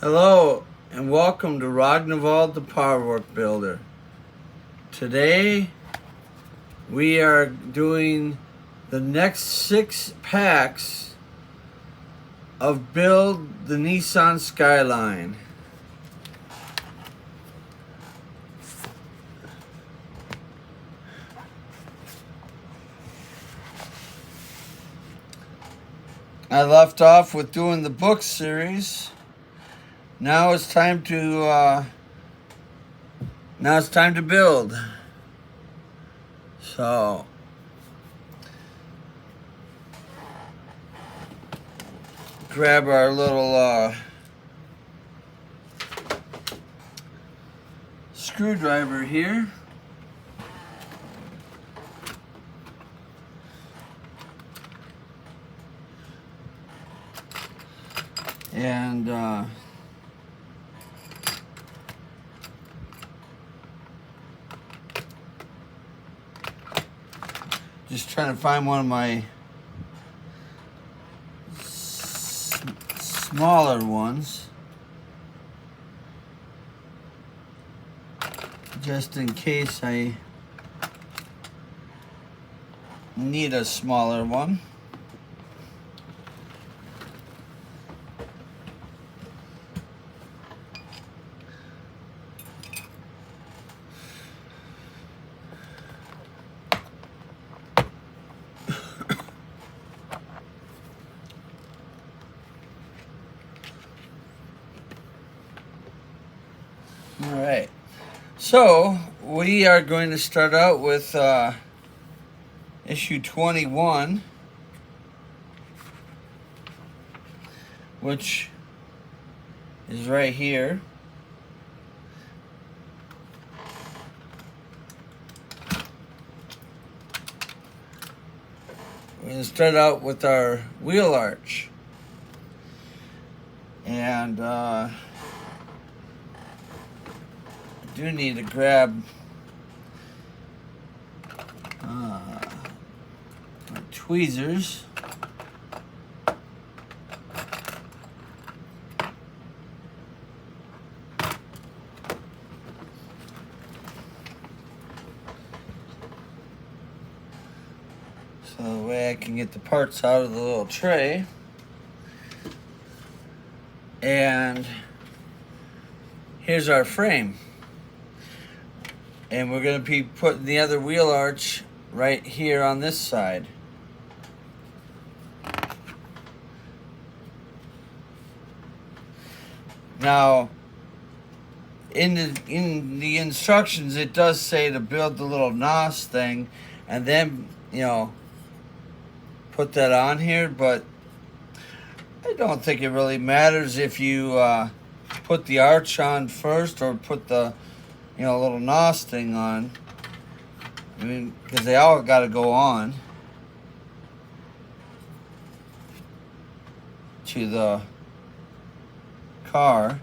Hello and welcome to Ragnvald the Powerwork Builder. Today we are doing the next 6 packs of Build the Nissan Skyline. I left off with doing the book series. Now it's time to build. So grab our little screwdriver here. And just trying to find one of my smaller ones, just in case I need a smaller one. All right, so we are going to start out with issue 21, which is right here. We're going to start out with our wheel arch. And I do need to grab our tweezers. So the way I can get the parts out of the little tray. And here's our frame. And we're going to be putting the other wheel arch right here on this side. Now, in the instructions, it does say to build the little NOS thing and then, put that on here, but I don't think it really matters if you put the arch on first or put the little NOS thing on. I mean, because they all got to go on to the car.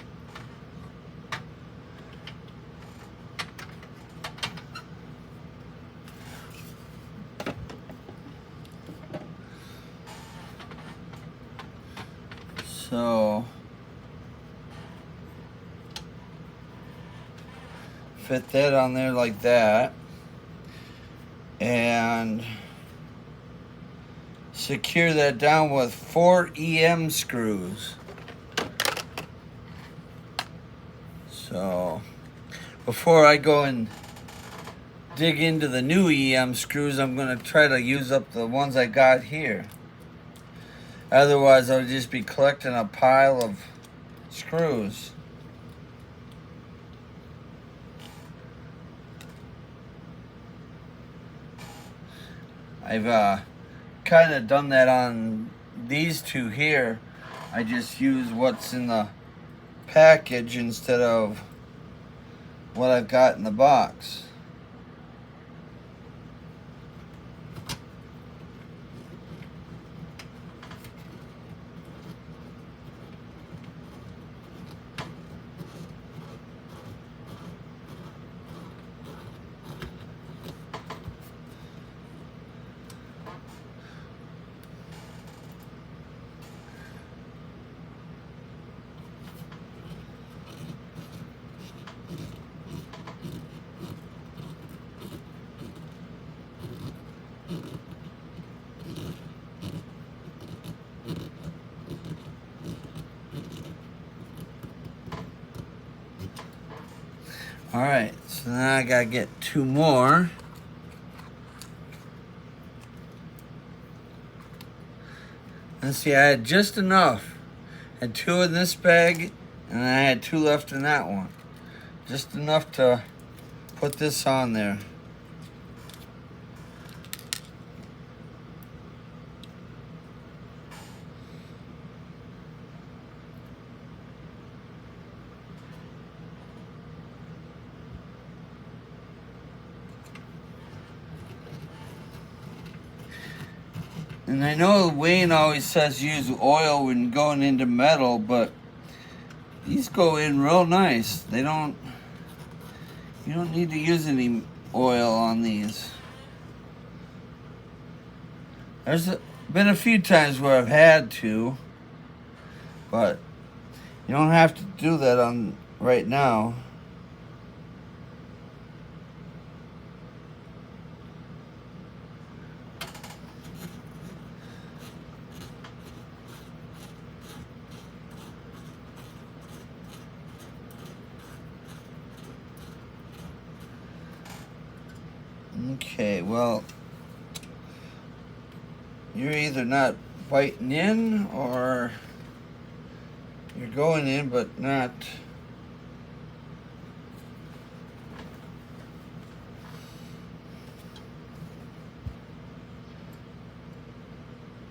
So fit that on there like that, and secure that down with 4 EM screws. So before I go and dig into the new EM screws, I'm going to try to use up the ones I got here. Otherwise, I'll just be collecting a pile of screws. I've kind of done that on these two here. I just use what's in the package instead of what I've got in the box. Alright, so now I gotta get 2 more. And see, I had just enough. I had 2 in this bag, and I had 2 left in that one. Just enough to put this on there. And I know Wayne always says use oil when going into metal, but these go in real nice. They don't, you don't need to use any oil on these. There's been a few times where I've had to, but you don't have to do that on right now. Okay, well, you're either not biting in or you're going in but not.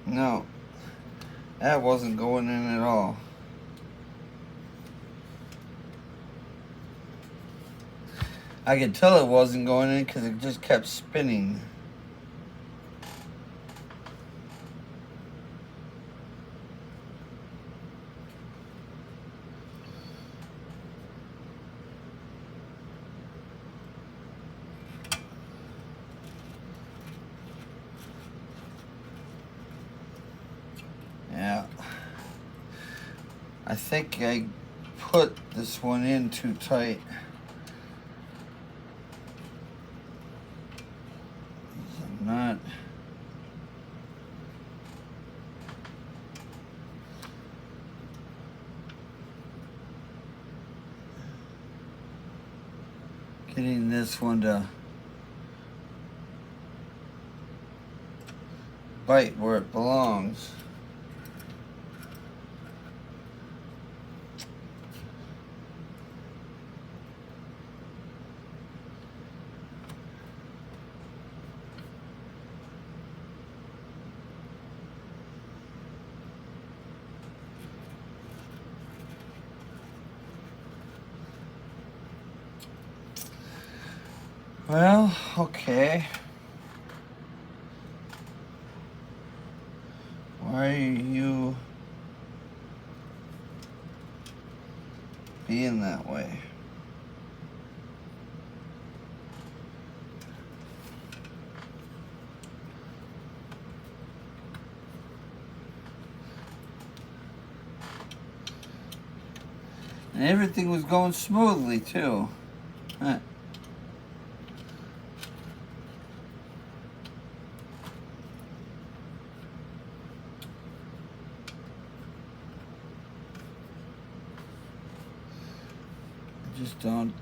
No, that wasn't going in at all. I could tell it wasn't going in because it just kept spinning. Yeah. I think I put this one in too tight. I'm not. Getting this one to bite where it belongs. Well, okay. Why are you being that way? And everything was going smoothly too. Huh. Just don't.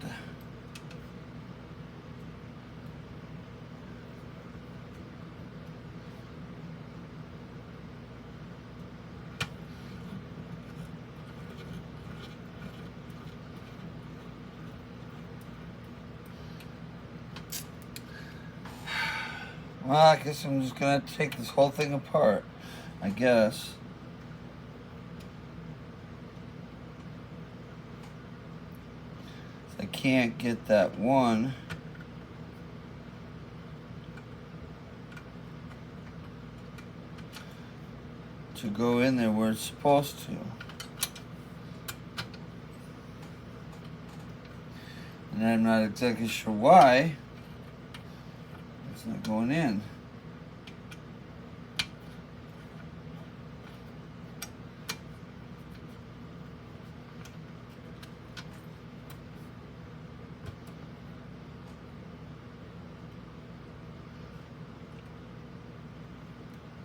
Well, I guess I'm just gonna take this whole thing apart. I guess. I can't get that one. To go in there where it's supposed to. And I'm not exactly sure why it's not going in.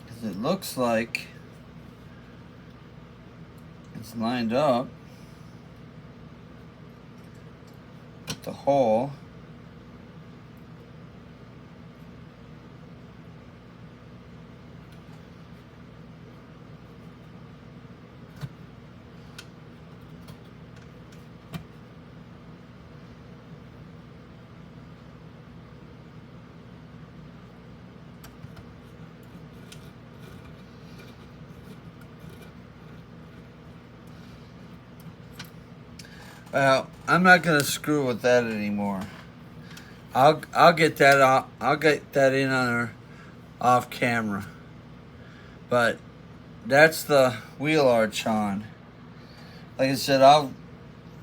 Because it looks like it's lined up. the hole. Well, I'm not gonna screw with that anymore. I'll get that off. I'll get that in on her off camera. But that's the wheel arch on. Like I said, I'll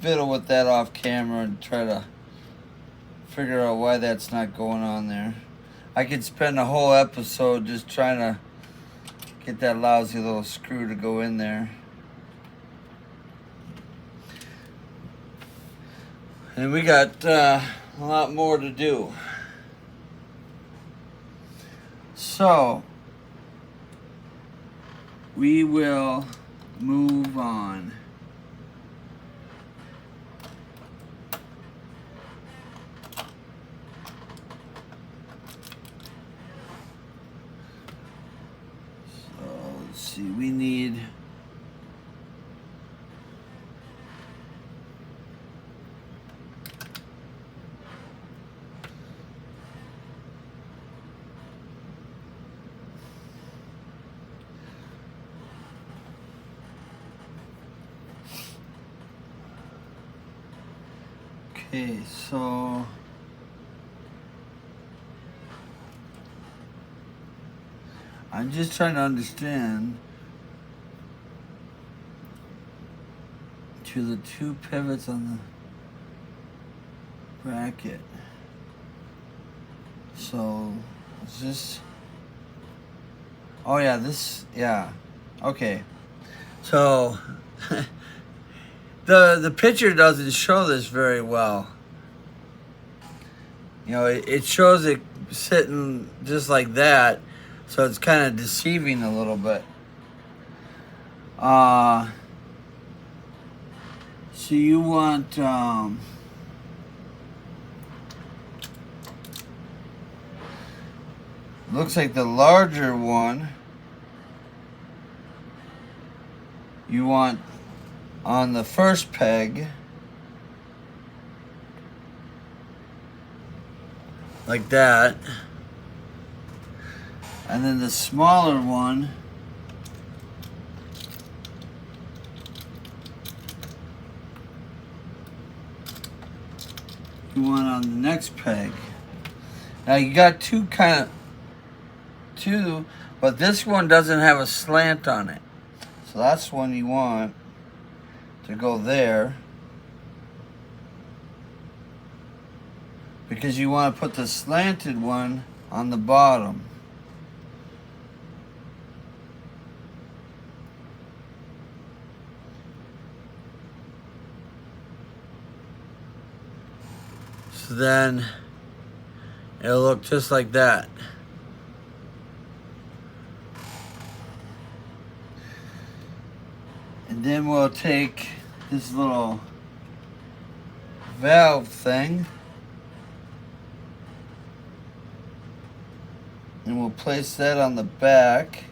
fiddle with that off camera and try to figure out why that's not going on there. I could spend a whole episode just trying to get that lousy little screw to go in there. And we got a lot more to do. So, we will move on. So, let's see, we need... Okay, so I'm just trying to understand to the two pivots on the bracket. So is this? Oh yeah, this, yeah. Okay. So the picture doesn't show this very well. You know, it shows it sitting just like that, so it's kind of deceiving a little bit. So you want looks like the larger one you want on the first peg, like that, and then the smaller one you want on the next peg. Now you got two, but this one doesn't have a slant on it, so that's one you want to go there, because you want to put the slanted one on the bottom. So then it'll look just like that. And then we'll take this little valve thing and we'll place that on the back.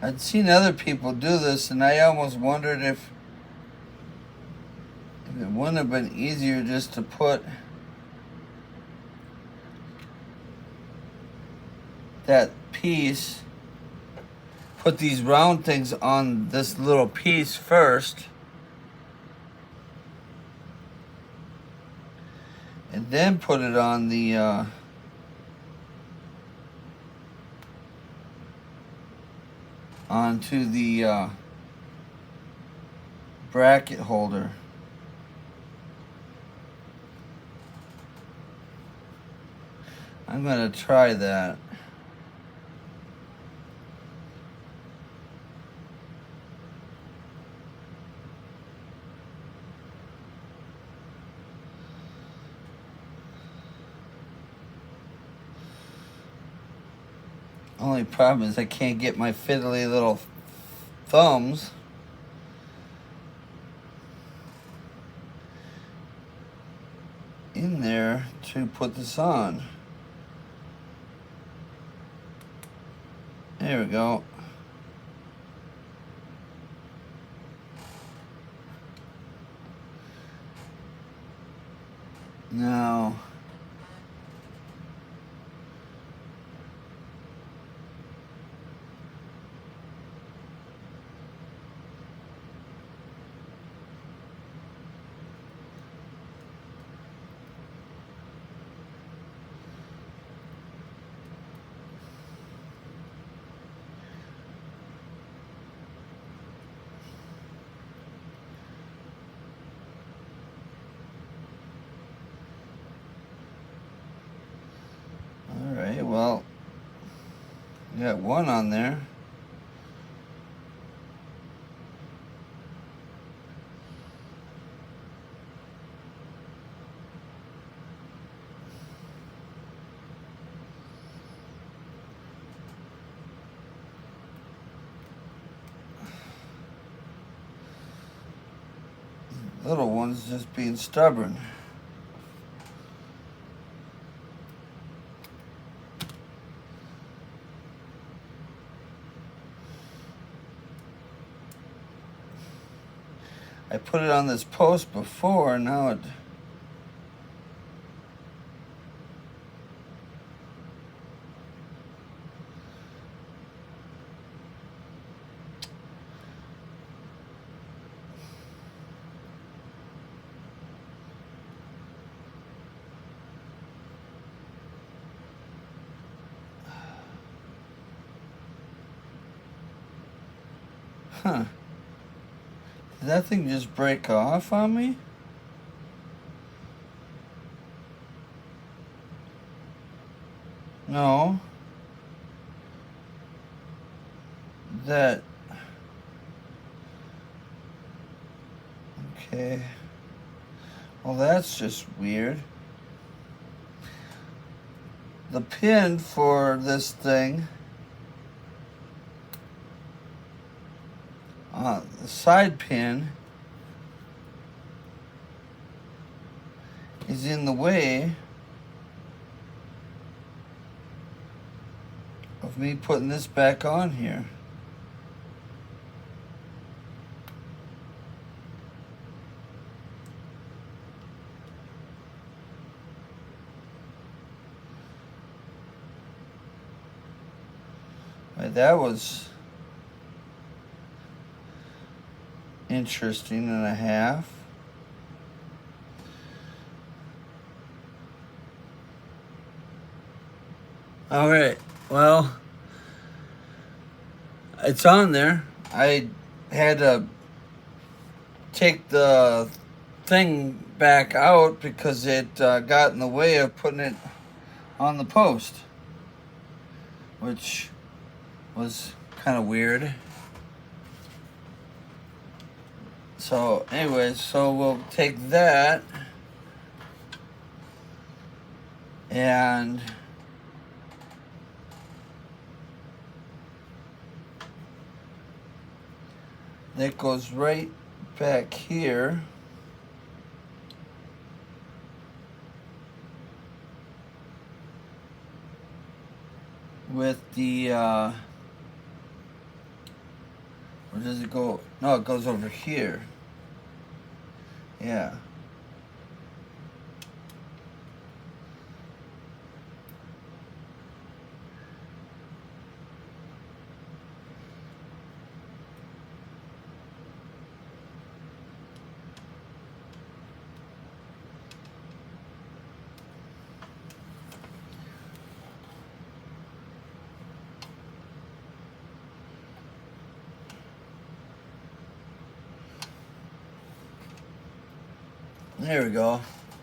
I'd seen other people do this, and I almost wondered if it wouldn't have been easier just to put that piece, put these round things on this little piece first, and then put it on the onto the bracket holder. I'm gonna try that. Only problem is I can't get my fiddly little thumbs in there to put this on. There we go. Now, alright, well, got one on there. Little one's just being stubborn. I put it on this post before, now it... Huh. Did that thing just break off on me? No. That... Okay. Well, that's just weird. The pin for this thing... the side pin is in the way of me putting this back on here. Right, that was interesting and a half. All right, well, it's on there. I had to take the thing back out because it got in the way of putting it on the post, which was kind of weird. So anyways, so we'll take that and that goes right back here. With the, where does it go? No, it goes over here. Yeah. There we go.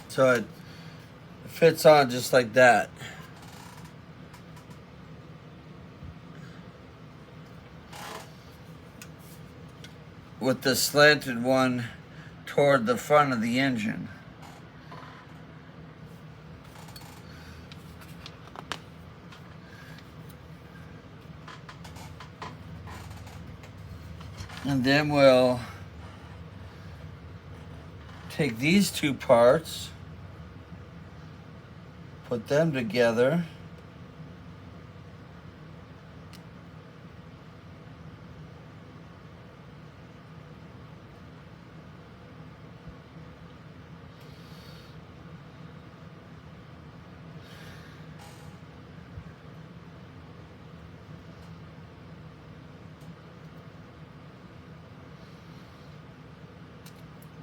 So it fits on just like that. With the slanted one toward the front of the engine. And then we'll take these two parts, put them together.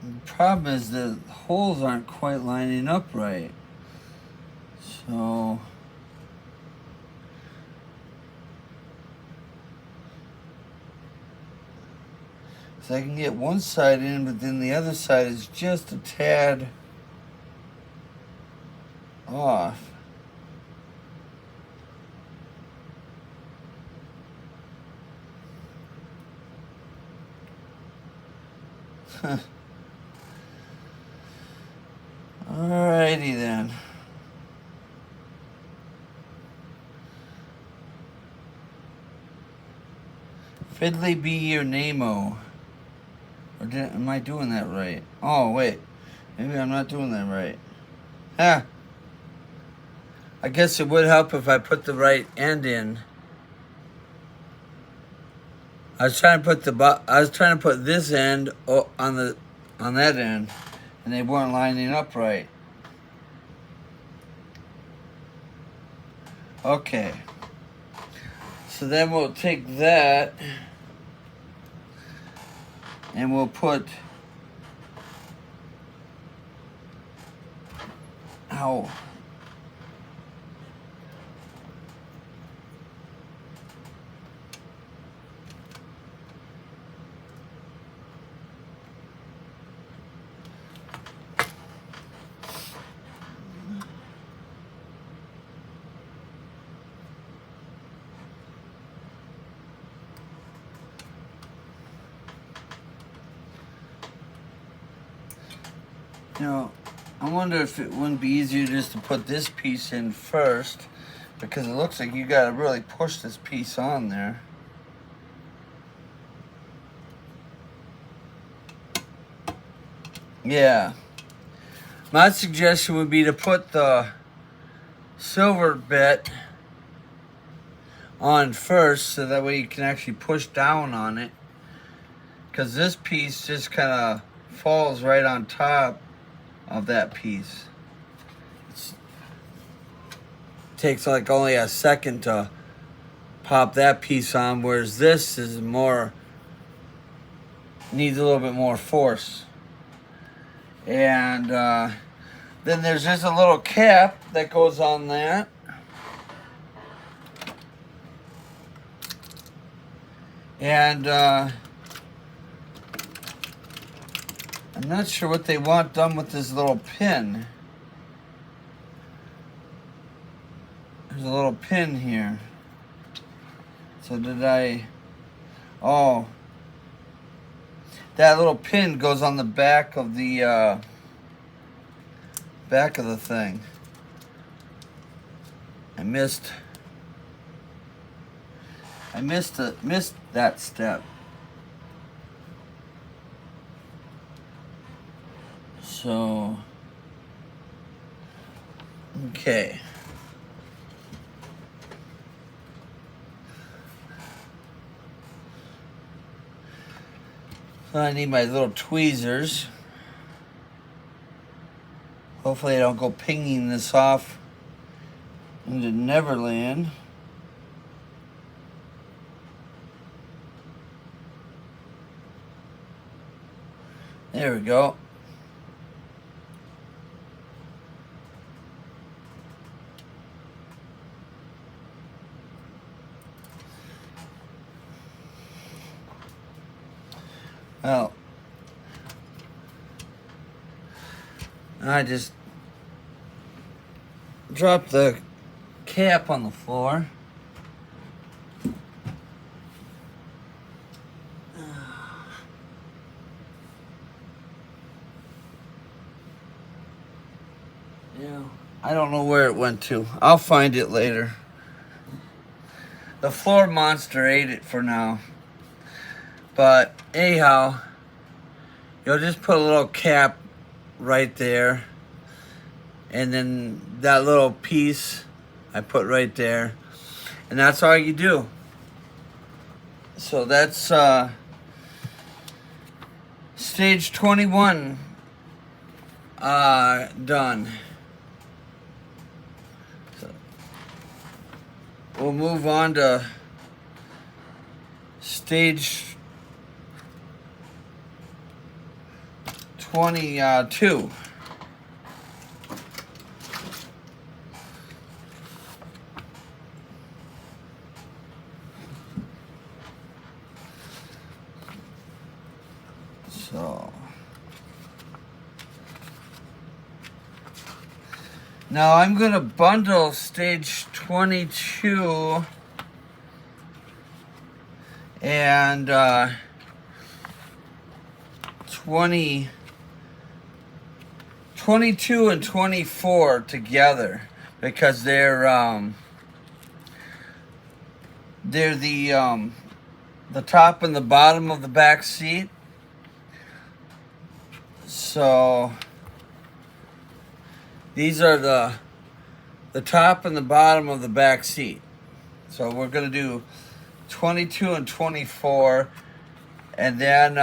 The problem is the holes aren't quite lining up right. So I can get one side in, but then the other side is just a tad off. Alrighty then. Fiddly be your name-o. Or am I doing that right? Oh, wait. Maybe I'm not doing that right. Huh. I guess it would help if I put the right end in. I was trying to put this end on that end, and they weren't lining up right. Okay. So then we'll take that and we'll put, ow. You know, I wonder if it wouldn't be easier just to put this piece in first, because it looks like you gotta really push this piece on there. Yeah. My suggestion would be to put the silver bit on first, so that way you can actually push down on it, because this piece just kind of falls right on top of that piece. It takes like only a second to pop that piece on, whereas this is needs a little bit more force. And then there's just a little cap that goes on that. And I'm not sure what they want done with this little pin. There's a little pin here. So oh. That little pin goes on the back of the thing. I missed that step. So, okay. So I need my little tweezers. Hopefully I don't go pinging this off into Neverland. There we go. Well, I just dropped the cap on the floor. Yeah, I don't know where it went to. I'll find it later. The floor monster ate it for now. But anyhow, you'll just put a little cap right there, and then that little piece I put right there, and that's all you do. So that's stage 21 done. So we'll move on to stage 22. So now I'm going to bundle stage 22 and 22 and 24 together, because they're the top and the bottom of the back seat. So these are the top and the bottom of the back seat. So we're going to do 22 and 24, and then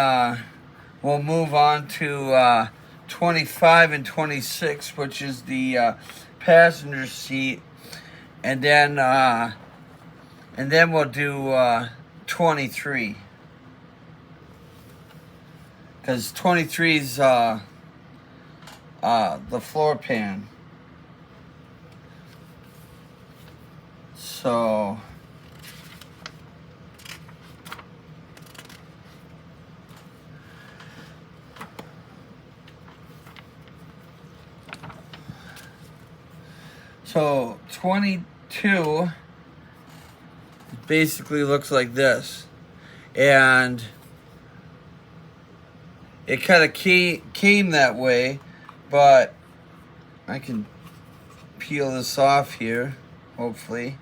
we'll move on to 25 and 26, which is the passenger seat, and then we'll do 23, because 23 is the floor pan. So So 22 basically looks like this, and it kind of came that way, but I can peel this off here, hopefully.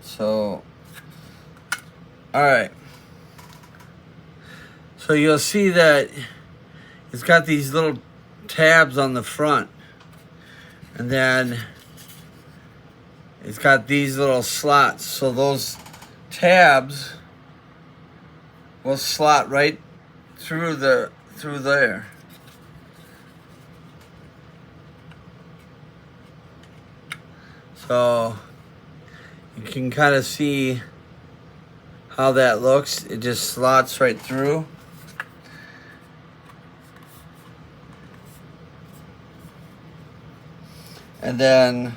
So all right, so you'll see that it's got these little tabs on the front, and then it's got these little slots. So those tabs will slot right through there. So you can kind of see how that looks. It just slots right through. And then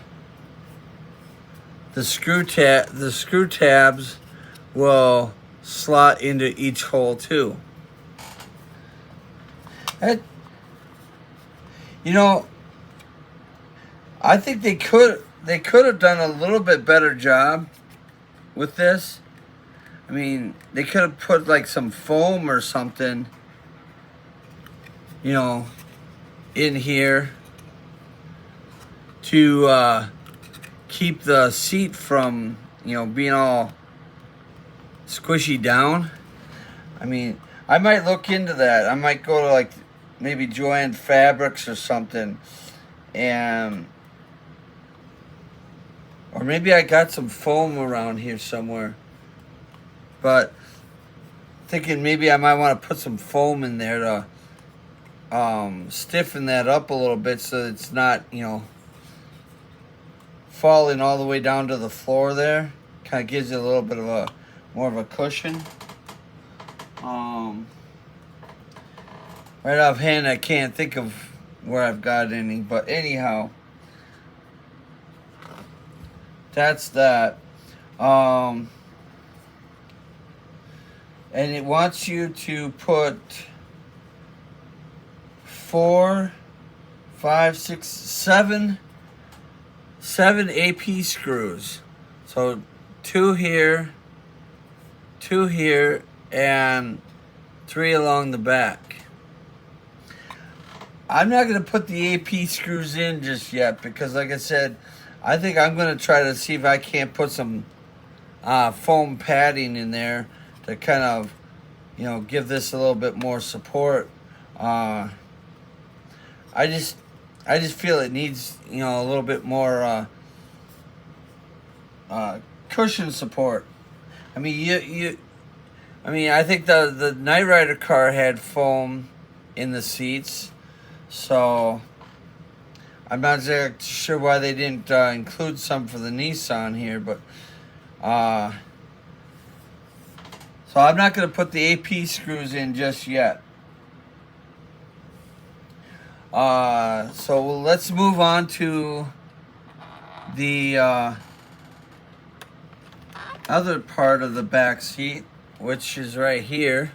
the screw tabs will slot into each hole too. I think they could have done a little bit better job with this. I mean, they could have put like some foam or something, in here to keep the seat from, being all squishy down. I mean, I might look into that. I might go to like maybe Joann Fabrics or something, or maybe I got some foam around here somewhere. But thinking maybe I might want to put some foam in there to stiffen that up a little bit so it's not, falling all the way down to the floor there. Kind of gives it a little bit of more of a cushion. Right offhand, I can't think of where I've got any, but anyhow, that's that. And it wants you to put 4, 5, 6, 7 AP screws. So 2 here, 2 here, and 3 along the back. I'm not going to put the AP screws in just yet because, like I said, I think I'm going to try to see if I can't put some foam padding in there to kind of, give this a little bit more support. Uh, I just, I just feel it needs, a little bit more cushion support. I mean, I think the Knight Rider car had foam in the seats, so I'm not exactly sure why they didn't include some for the Nissan here, but so I'm not going to put the AP screws in just yet. So let's move on to the other part of the back seat, which is right here.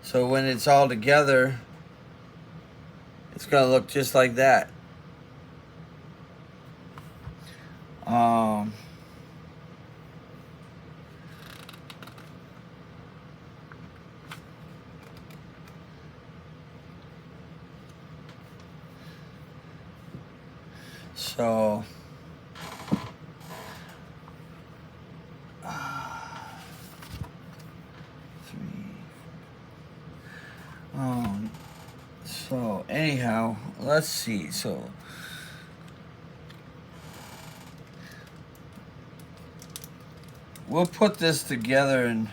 So when it's all together, it's going to look just like that. So so anyhow, let's see. So we'll put this together, and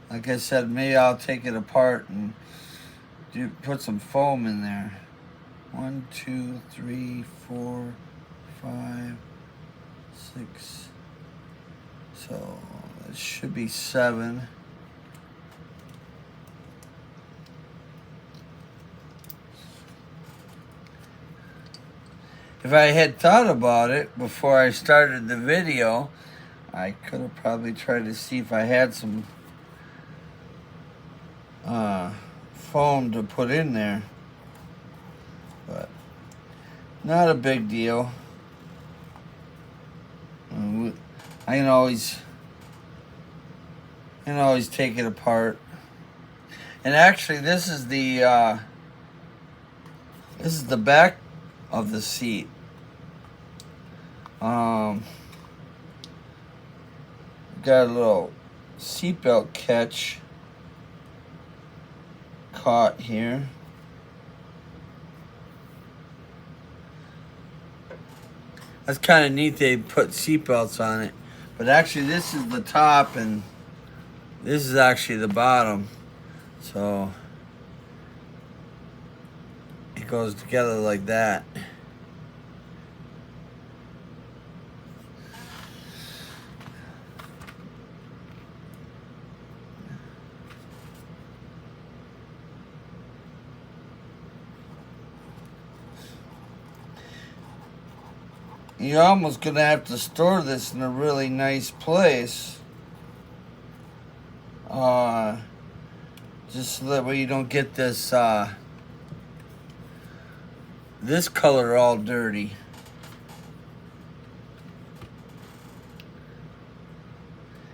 like I said, maybe I'll take it apart and put some foam in there. 1, 2, 3, 4, 5, 6. So it should be 7. If I had thought about it before I started the video, I could have probably tried to see if I had some foam to put in there, but not a big deal. I can always take it apart. And actually, this is the back of the seat. Got a little seatbelt catch caught here. That's kind of neat they put seatbelts on it. But actually this is the top and this is actually the bottom. So it goes together like that. You're almost going to have to store this in a really nice place. Just so that way you don't get this this color all dirty.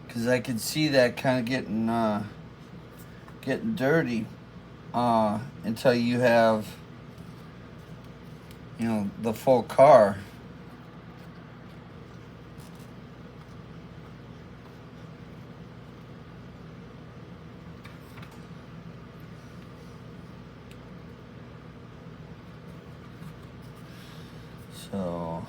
Because I can see that kind of getting dirty until you have, the full car. So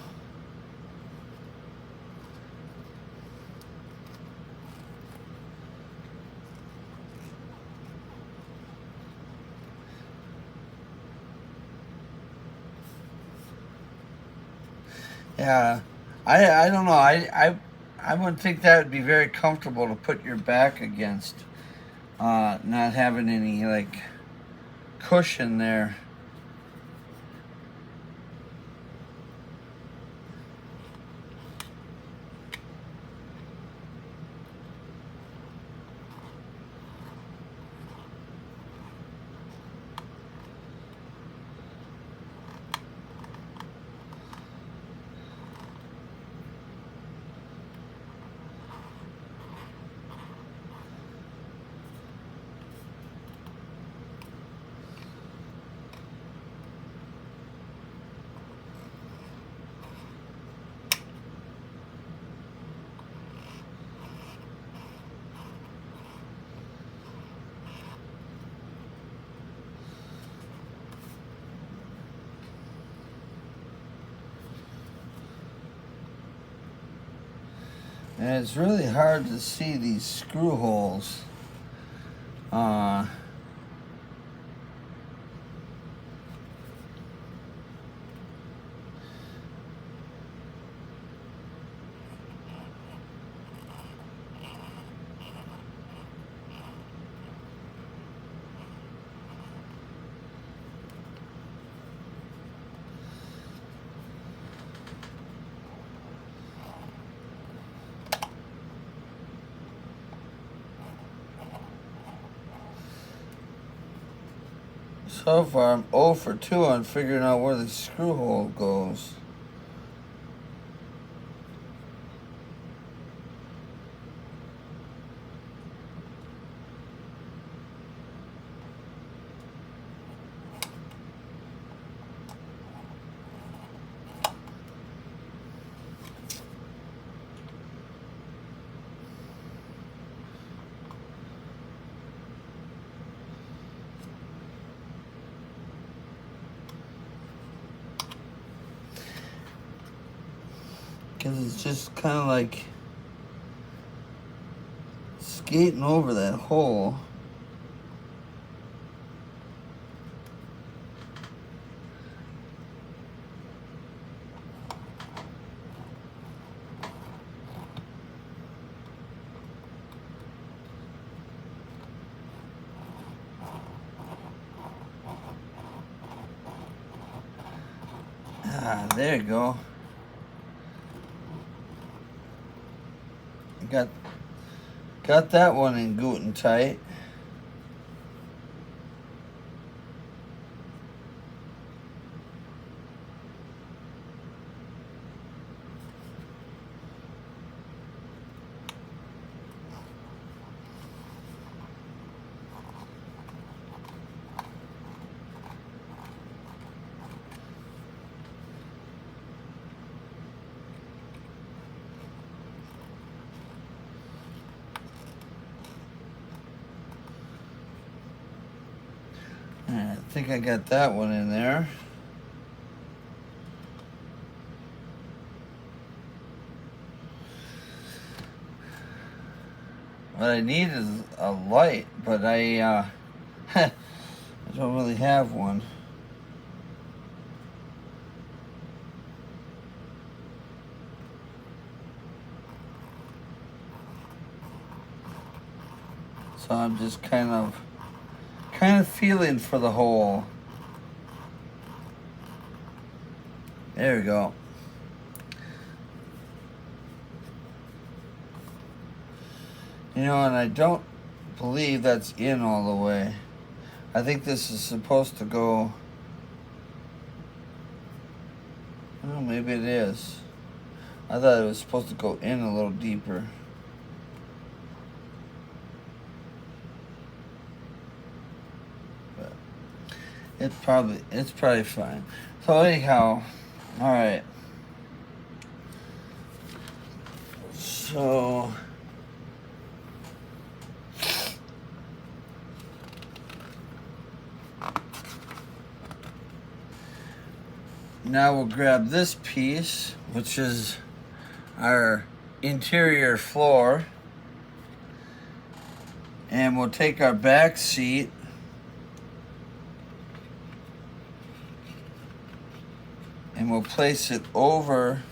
yeah, I don't know. I wouldn't think that would be very comfortable to put your back against. Not having any like cushion there. And it's really hard to see these screw holes. So far, I'm 0 for 2 on figuring out where the screw hole goes. Because it's just kind of like skating over that hole. Ah, there you go. Got that one in good and tight. I think I got that one in there. What I need is a light, but I I don't really have one. So I'm just kind of feeling for the hole. There we go. You know, and I don't believe that's in all the way. I think this is supposed to go... Oh, maybe it is. I thought it was supposed to go in a little deeper. But it's probably fine. So anyhow, all right. So now we'll grab this piece, which is our interior floor, and we'll take our back seat and we'll place it over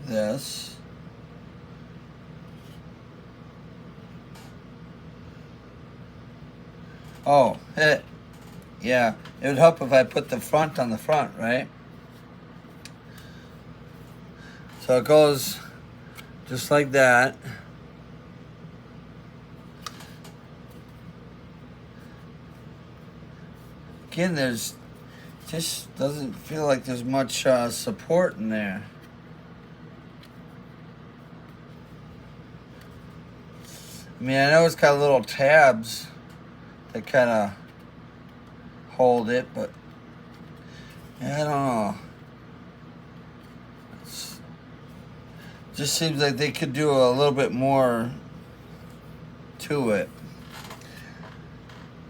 this. Oh, yeah, it would help if I put the front on the front, right? So it goes just like that. Again, there's just doesn't feel like there's much support in there. I mean, I know it's got little tabs that kind of hold it, but I don't know. It just seems like they could do a little bit more to it.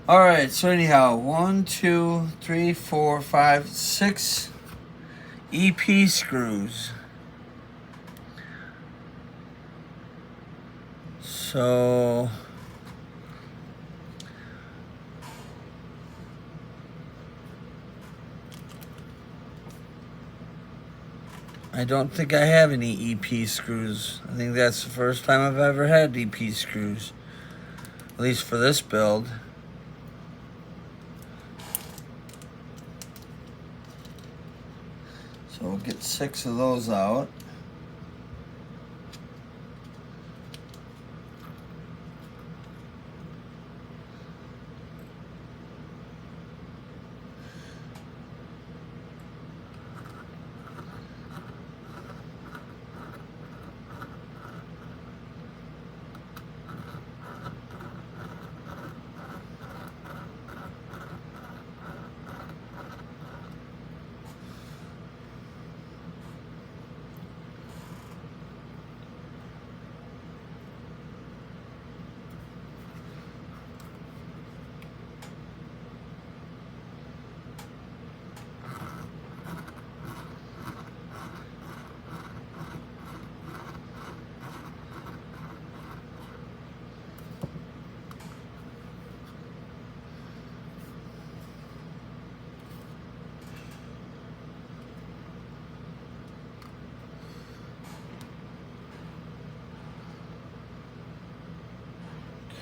All right, so anyhow, 1, 2, 3, 4, 5, 6 EP screws. So I don't think I have any EP screws. I think that's the first time I've ever had EP screws, at least for this build. So we'll get 6 of those out.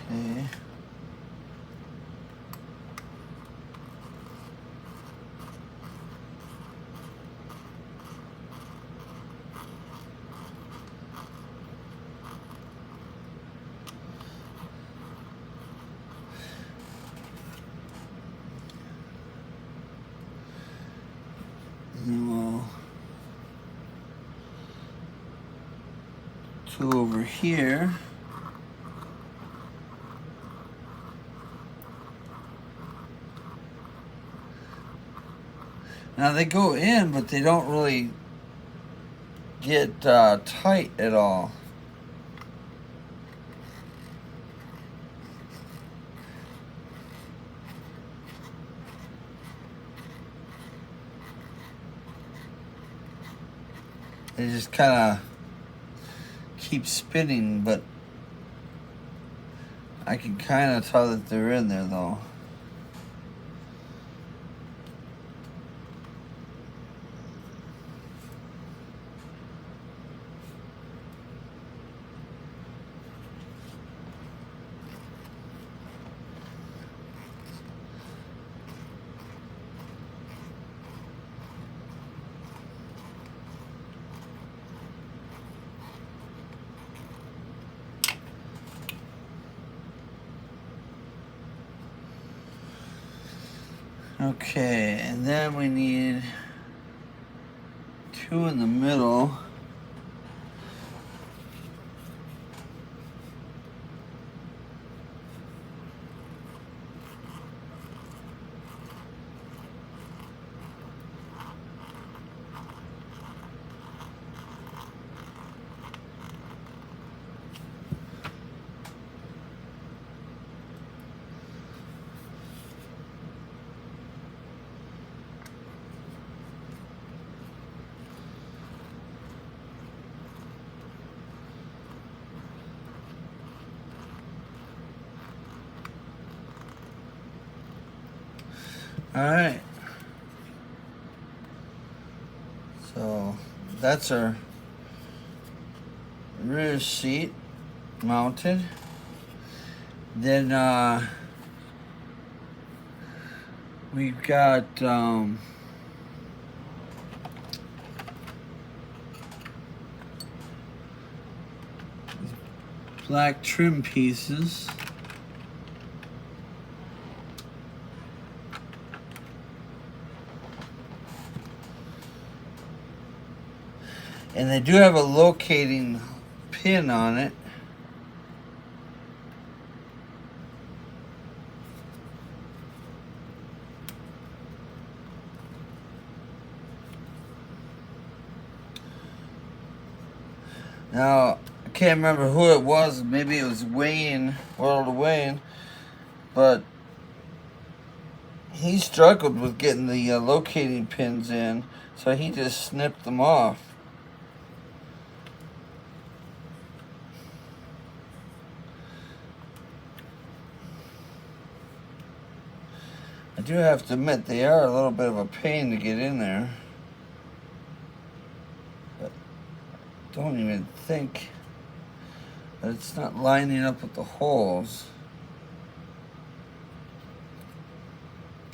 Okay. And we'll 2 over here. Now they go in, but they don't really get tight at all. They just kind of keep spinning, but I can kind of tell that they're in there though. Okay, and then we need 2 in the middle. All right. So that's our rear seat mounted. Then we've got black trim pieces. And they do have a locating pin on it. Now, I can't remember who it was. Maybe it was Wayne, World of Wayne. But he struggled with getting the locating pins in, so he just snipped them off. I do have to admit they are a little bit of a pain to get in there. But don't even think that it's not lining up with the holes.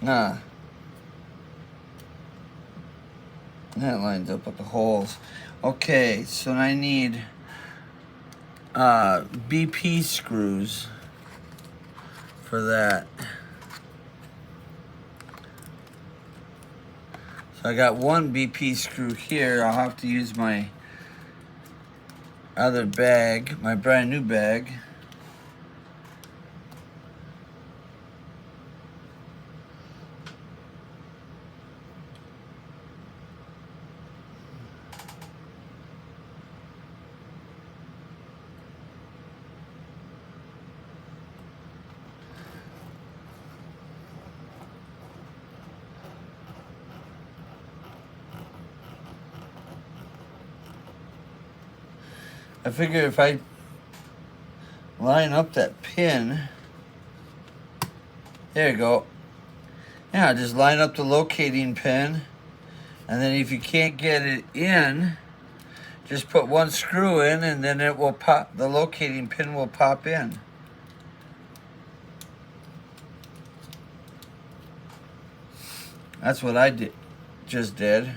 Nah. That lines up with the holes. Okay, so I need BP screws for that. So I got one BP screw here. I'll have to use my other bag, my brand new bag. I figure if I line up that pin, there you go. Yeah, just line up the locating pin, and then if you can't get it in, just put one screw in, and then it will pop. The locating pin will pop in. That's what I just did.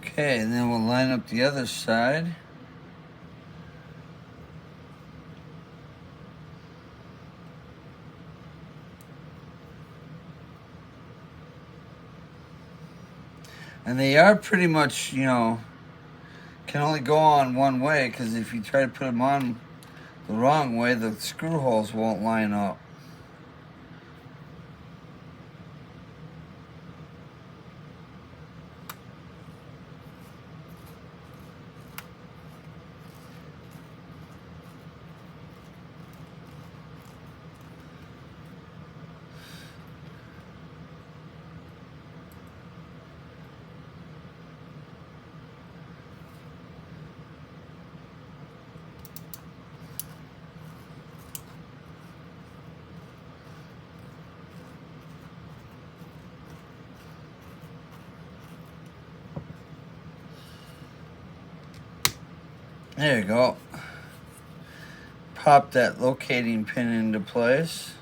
Okay, and then we'll line up the other side. And they are pretty much, you know, can only go on one way, because if you try to put them on the wrong way, the screw holes won't line up. There you go. Pop that locating pin into place.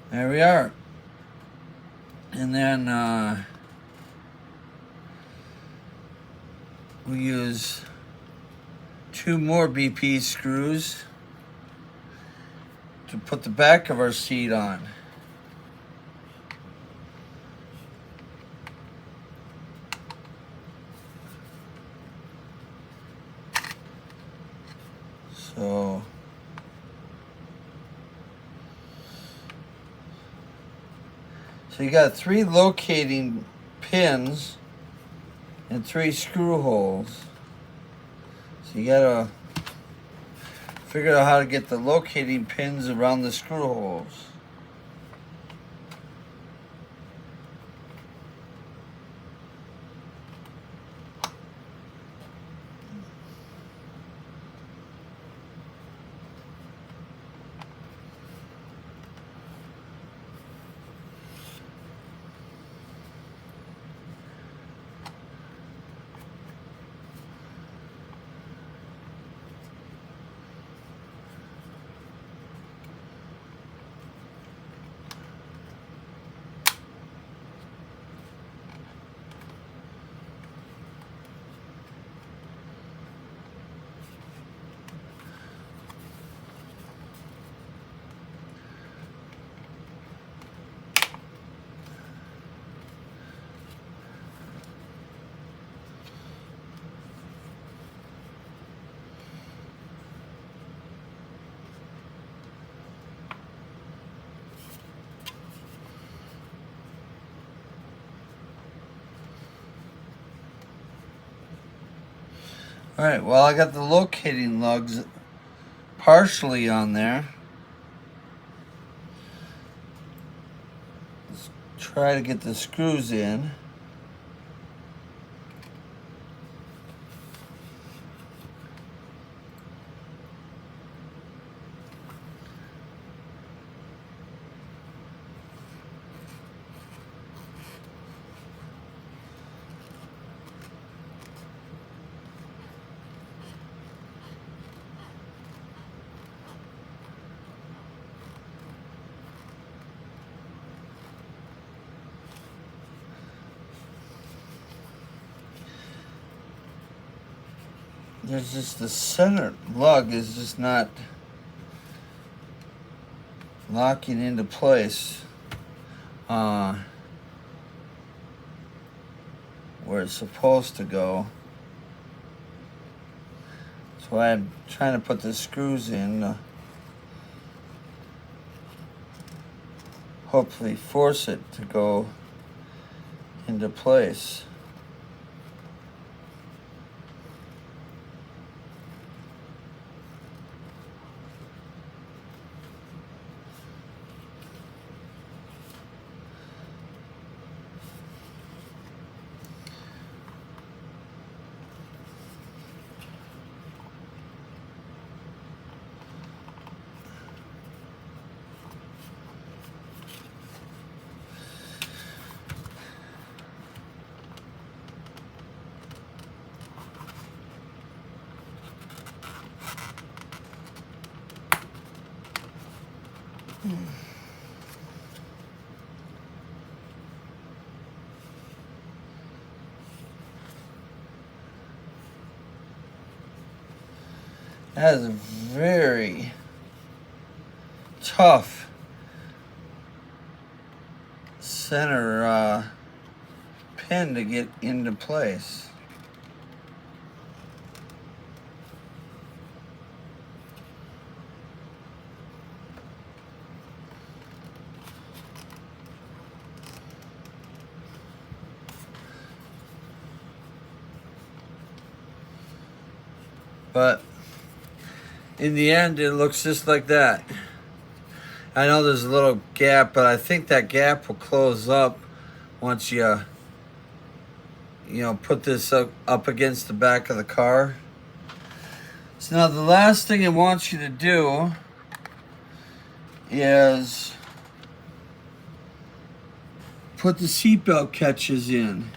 There we are. And then we use 2 more BP screws to put the back of our seat on. So you got 3 locating pins and 3 screw holes. So you gotta figure out how to get the locating pins around the screw holes. Alright, well, I got the locating lugs partially on there. Let's try to get the screws in. There's just the center lug is just not locking into place where it's supposed to go. That's why I'm trying to put the screws in, hopefully force it to go into place. That is a very tough center pin to get into place. But in the end, it looks just like that. I know there's a little gap, but I think that gap will close up once you put this up against the back of the car. So now the last thing I want you to do is put the seatbelt catches in.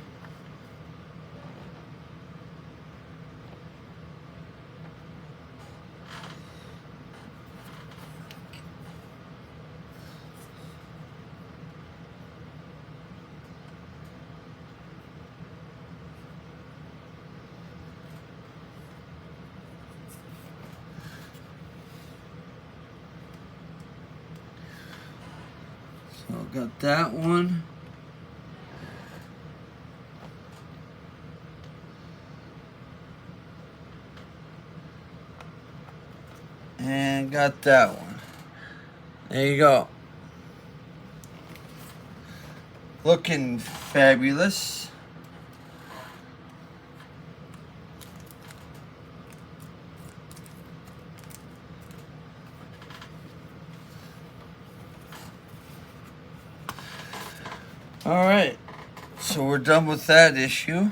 So got that one. And got that one. There you go. Looking fabulous. All right, so we're done with that issue.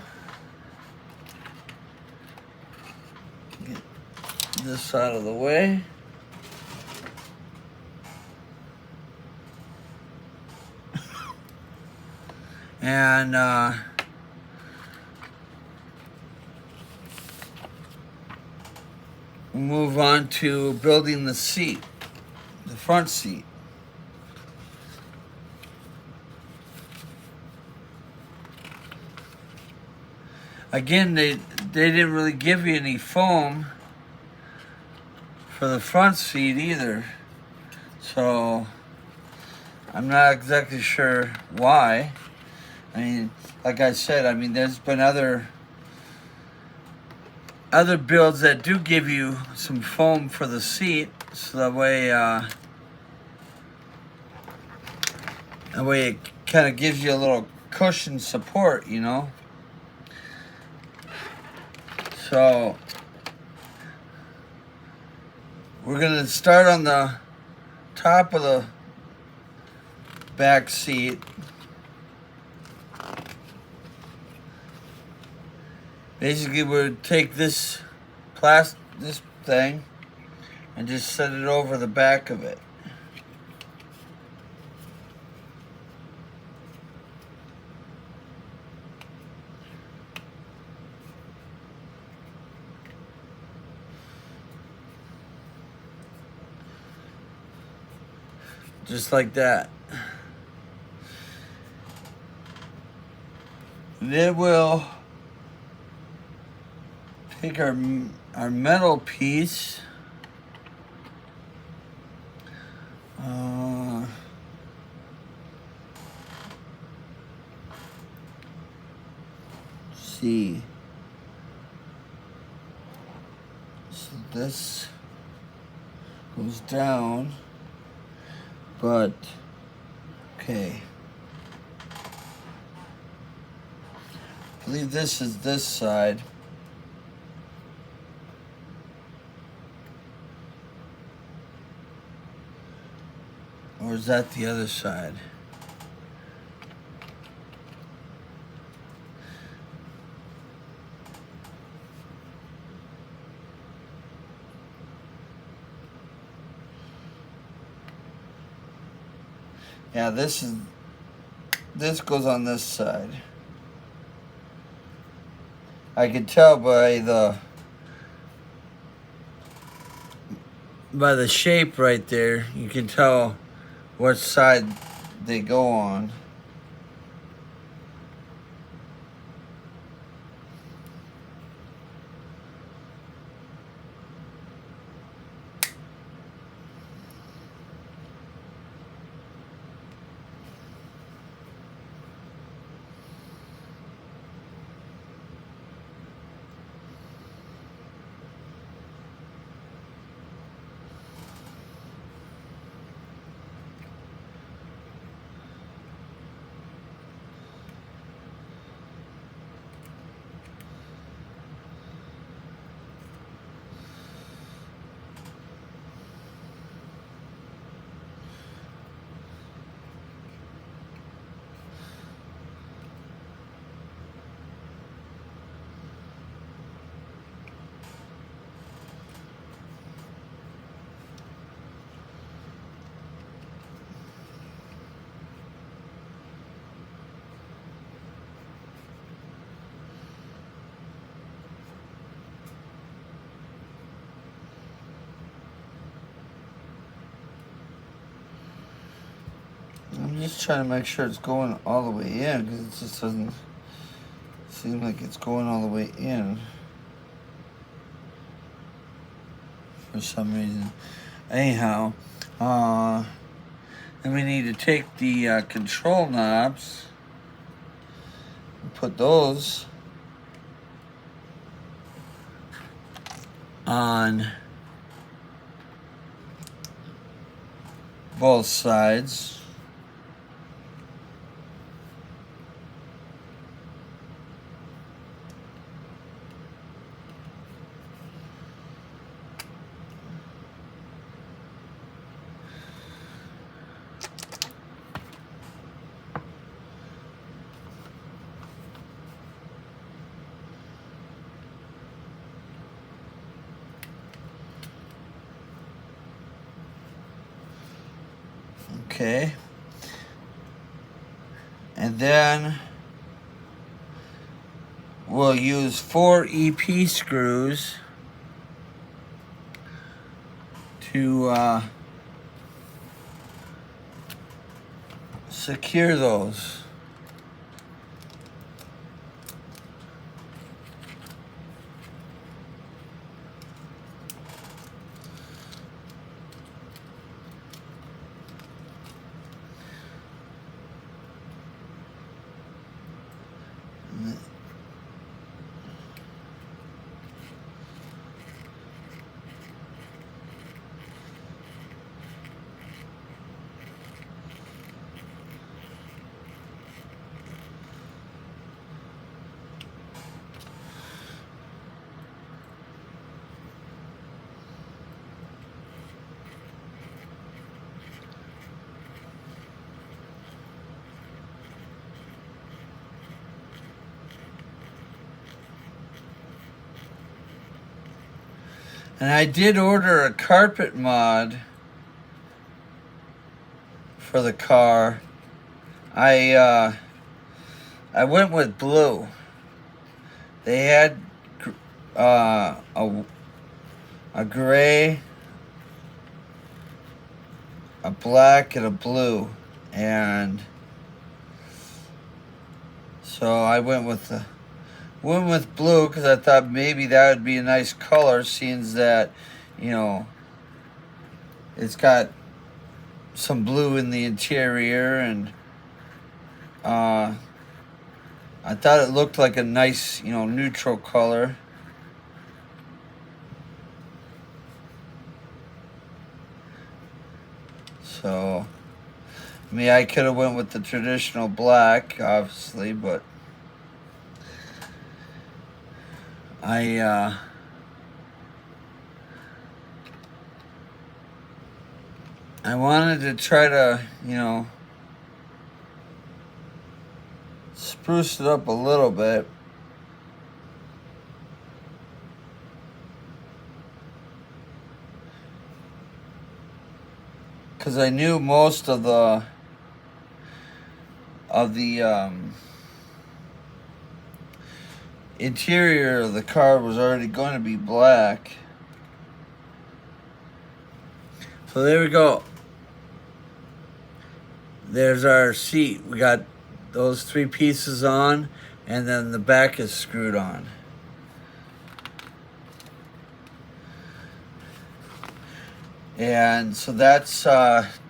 Get this out of the way. And move on to building the seat, the front seat. Again, they didn't really give you any foam for the front seat either. So I'm not exactly sure why. I mean, like I said, I mean, there's been other builds that do give you some foam for the seat, so that way it kind of gives you a little cushion support, you know. So We're gonna start on the top of the back seat. Basically, we'll take this this thing and just set it over the back of it. Just like that. And then we'll take our metal piece. See. So this goes down, but okay. I believe this is this side. Or is that the other side? Yeah, this goes on this side. I can tell by the shape right there. You can tell what side they go on. I'm just trying to make sure it's going all the way in, because it just doesn't seem like it's going all the way in for some reason. Anyhow, then we need to take the control knobs and put those on both sides. Okay, and then we'll use 4 EP screws to secure those. And I did order a carpet mod for the car. I went with blue. They had a gray, a black, and a blue, and so I went with blue because I thought maybe that would be a nice color, seeing that, you know, it's got some blue in the interior, and I thought it looked like a nice, you know, neutral color. So, I mean, I could have went with the traditional black, obviously, but I wanted to try to, you know, spruce it up a little bit. Because I knew most of the interior of the car was already going to be black. So there we go. There's our seat. We got those 3 pieces on, and then the back is screwed on. And so that's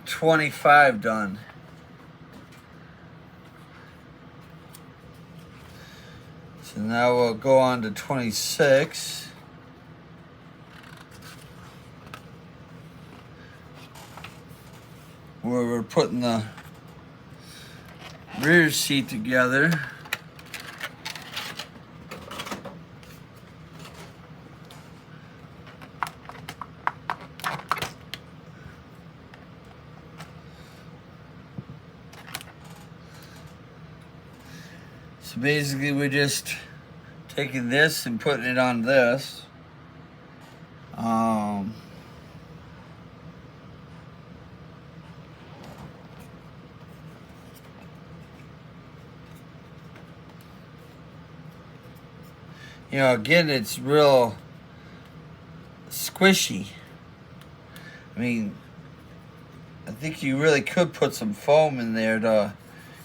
25 done. So now we'll go on to 26. Where we're putting the rear seat together. So basically we're just taking this and putting it on this. You know, again, it's real squishy. I mean, I think you really could put some foam in there to,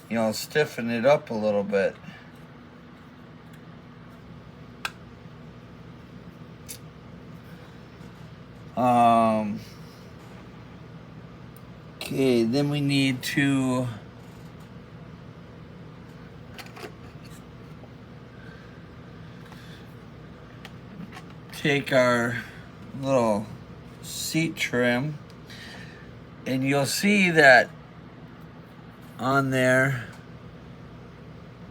you know, stiffen it up a little bit. Okay, then we need to take our little seat trim, and you'll see that on there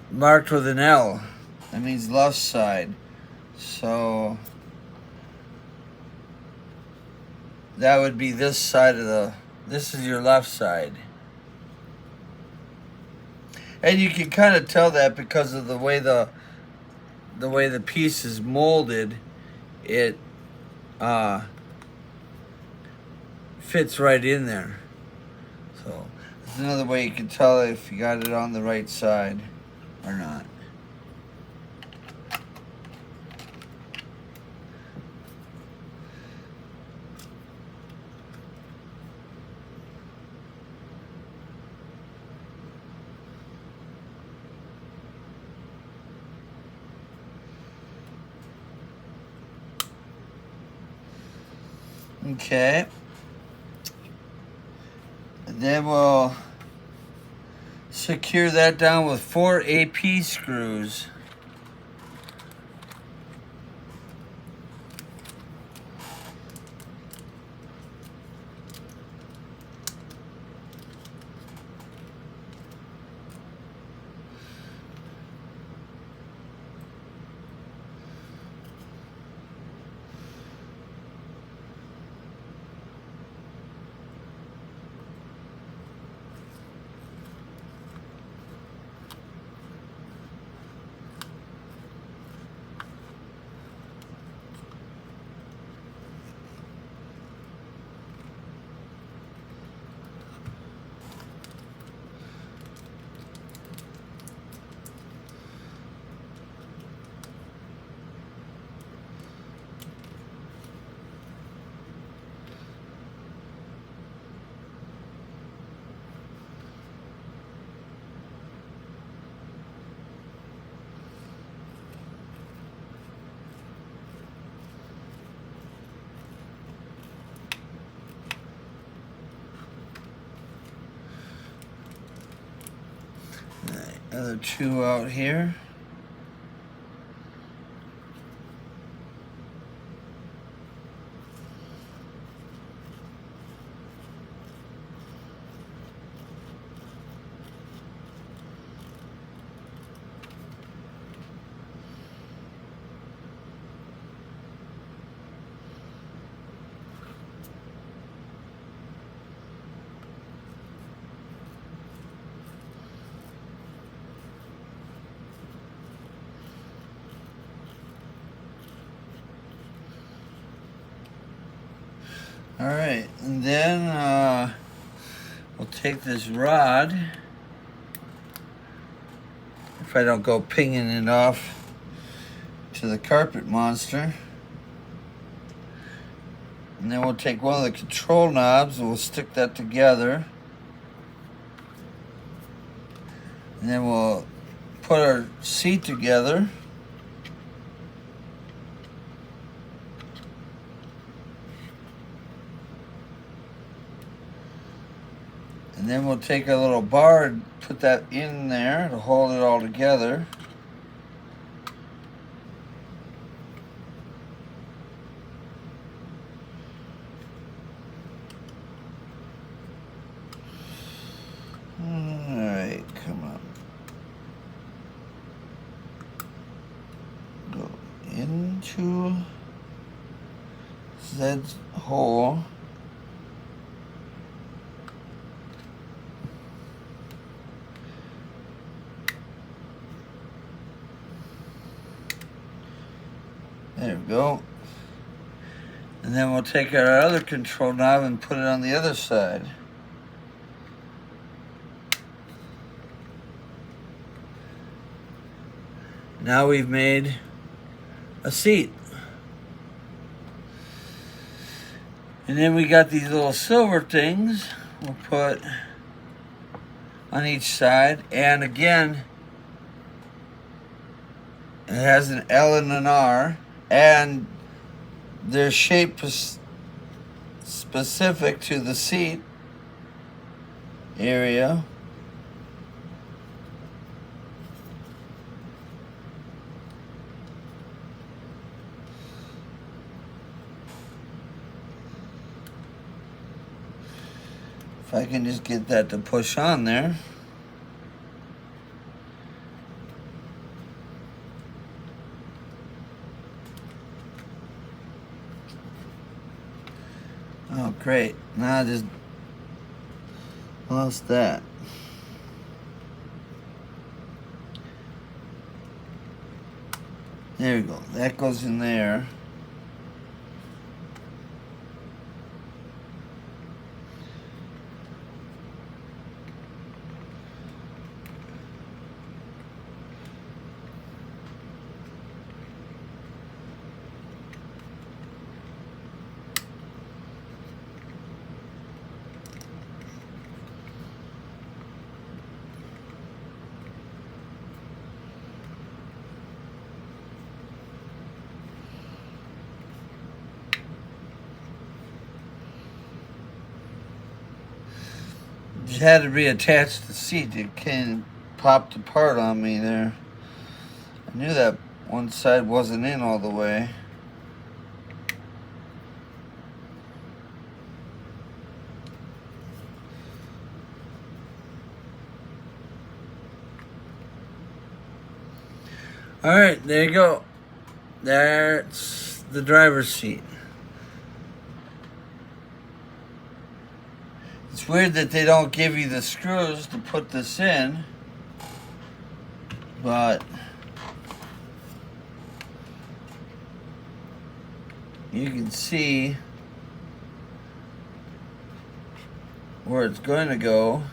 marked with an L. That means left side. So that would be this side of this is your left side. And you can kind of tell that because of the way the piece is molded. It fits right in there. So that's another way you can tell if you got it on the right side or not. Okay. And then we'll secure that down with 4 AP screws. other two out here. All right, and then we'll take this rod, if I don't go pinging it off to the carpet monster. And then we'll take one of the control knobs and we'll stick that together. And then we'll put our seat together. And then we'll take a little bar and put that in there to hold it all together. Alright, come on. Go into Zed's hole. There we go. And then we'll take our other control knob and put it on the other side. Now we've made a seat. And then we got these little silver things we'll put on each side. And again, it has an L and an R. And they're shaped specific to the seat area. If I can just get that to push on there. Oh, great. Now I just lost that. There we go. That goes in there. It had to be attached to the seat. It kind of popped apart on me there. I knew that one side wasn't in all the way. All right, there you go. That's the driver's seat. It's weird that they don't give you the screws to put this in, but you can see where it's going to go.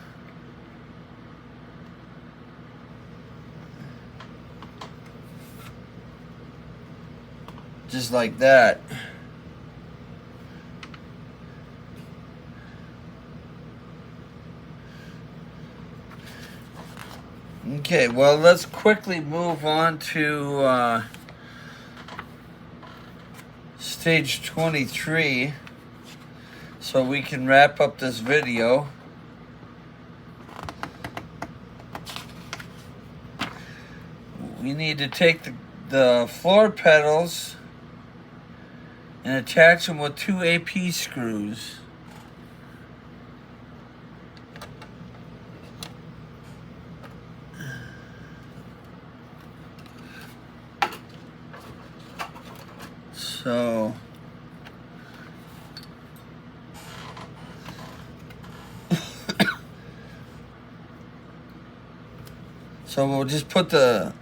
Just like that. Okay, well, let's quickly move on to stage 23 so we can wrap up this video. you need to take the floor pedals and attach them with 2 AP screws. So we'll just put the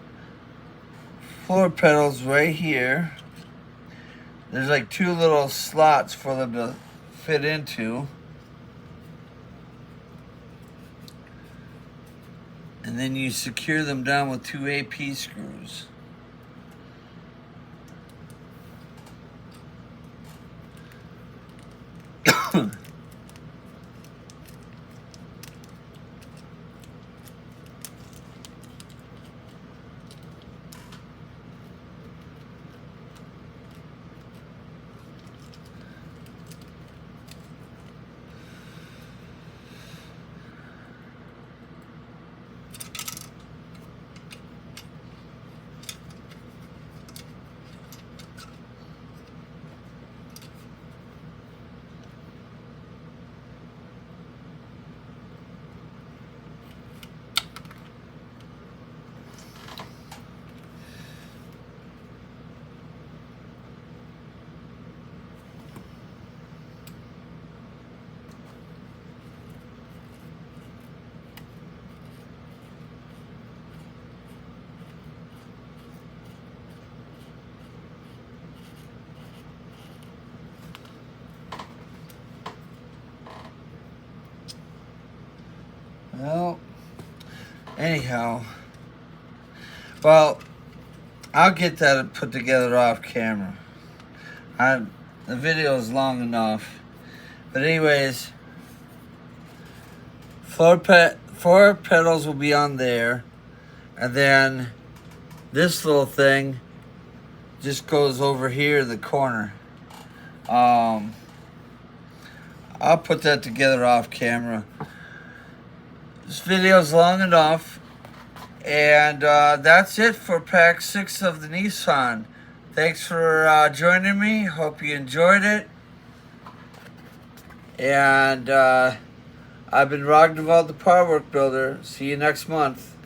floor pedals right here. There's like 2 little slots for them to fit into. And then you secure them down with 2 AP screws. Well, anyhow, well, I'll get that put together off camera. The video is long enough. But anyways, floor pedals will be on there. And then this little thing just goes over here in the corner. I'll put that together off camera. This video is long enough, and that's it for pack 6 of the Nissan. Thanks for joining me. Hope you enjoyed it. And I've been Rognevald, the Powerwork Builder. See you next month.